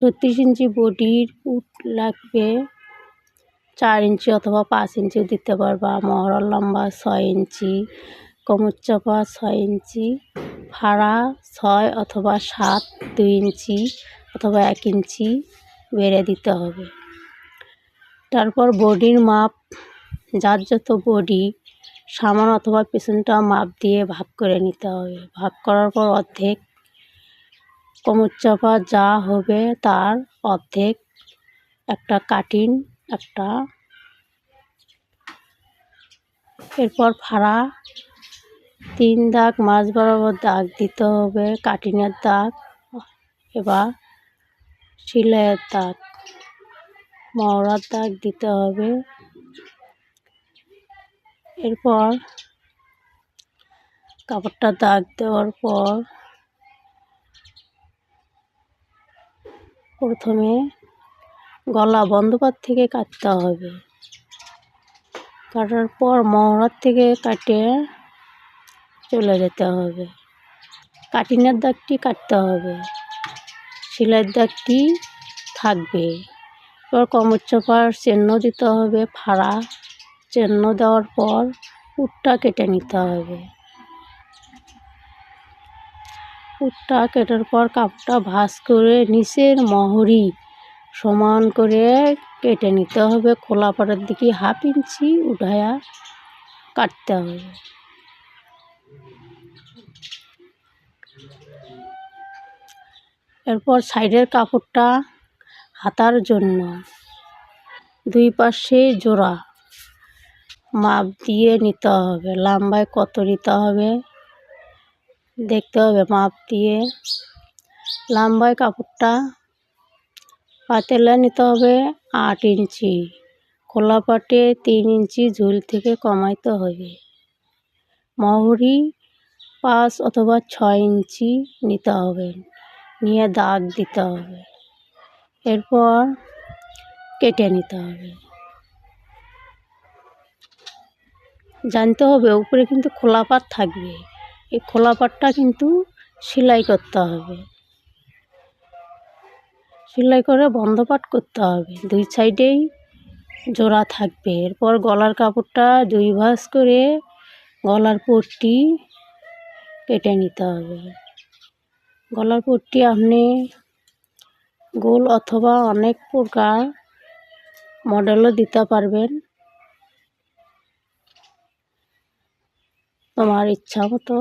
36 ইঞ্চি বডির উট লাগবে 4 ইঞ্চি অথবা 5 ইঞ্চিও দিতে পারবা। মহড়ার লম্বা 6 ইঞ্চি, কোমর চাপা 6 ইঞ্চি, ফাড়া 6 অথবা 7, 2 ইঞ্চি অথবা 1 ইঞ্চি বেড়ে দিতে হবে। তারপর বডির মাপ, যার যত বডি সামনে অথবা পেছনটা মাপ দিয়ে ভাগ করে নিতে হবে। ভাগ করার পর অর্ধেক কোমর চাপা যা হবে তার অর্ধেক একটা কাটিং একটা। এরপর ফাড়া 3 দাগ মাঝ বরাবর দাগ দিতে হবে, কাটিংয়ের দাগ, এবার সেলাইয়ের দাগ, মহড়ার দাগ দিতে হবে। এরপর কাপড়টা দাগ দেওয়ার পর প্রথমে গলা বন্ধপাত থেকে কাটতে হবে। কাটার পর মহড়ার থেকে কাটে চলে যেতে হবে। কাটিংয়ের দাগটি কাটতে হবে, সেলাইয়ের দাগটি থাকবে। এবার কোমর চাপার চিহ্ন দিতে হবে, ফাড়া চিহ্ন দেওয়ার পর উটটা কেটে নিতে হবে। উটটা কাটার পর কাপড়টা ভাঁজ করে নিচের মহরি সমান করে কেটে নিতে হবে। খোলা পাড়ের দিকে 1/2 ইঞ্চি উঠায়া কাটতে হবে। এরপর সাইডের কাপড়টা হাতার জন্য 2 পাশে জোড়া মাপ দিয়ে নিতে হবে। লম্বায় কত নিতে হবে দেখতে হবে, মাপ দিয়ে লম্বায় কাপড়টা পাতলা নিতে হবে 8 ইঞ্চি, খোলা পাটে 3 ইঞ্চি ঝুল থেকে কমাইতে হবে। মহরি 5 অথবা 6 ইঞ্চি নিতে হবে, নিয়ে দাগ দিতে হবে। এরপর কেটে নিতে হবে। জানতে হবে উপরে কিন্তু খোলা পাট থাকবে, এই খোলা পাটটা কিন্তু সেলাই করতে হবে। সেলাই করে বন্ধ পাট করতে হবে, 2 সাইডেই জোড়া থাকবে। এরপর গলার কাপড়টা 2 ভাঁজ করে গলার পট্টি কেটে নিতে হবে। গলার পট্টি আপনি গোল অথবা অনেক প্রকার মডেলও দিতে পারবেন, তোমার ইচ্ছা মতো।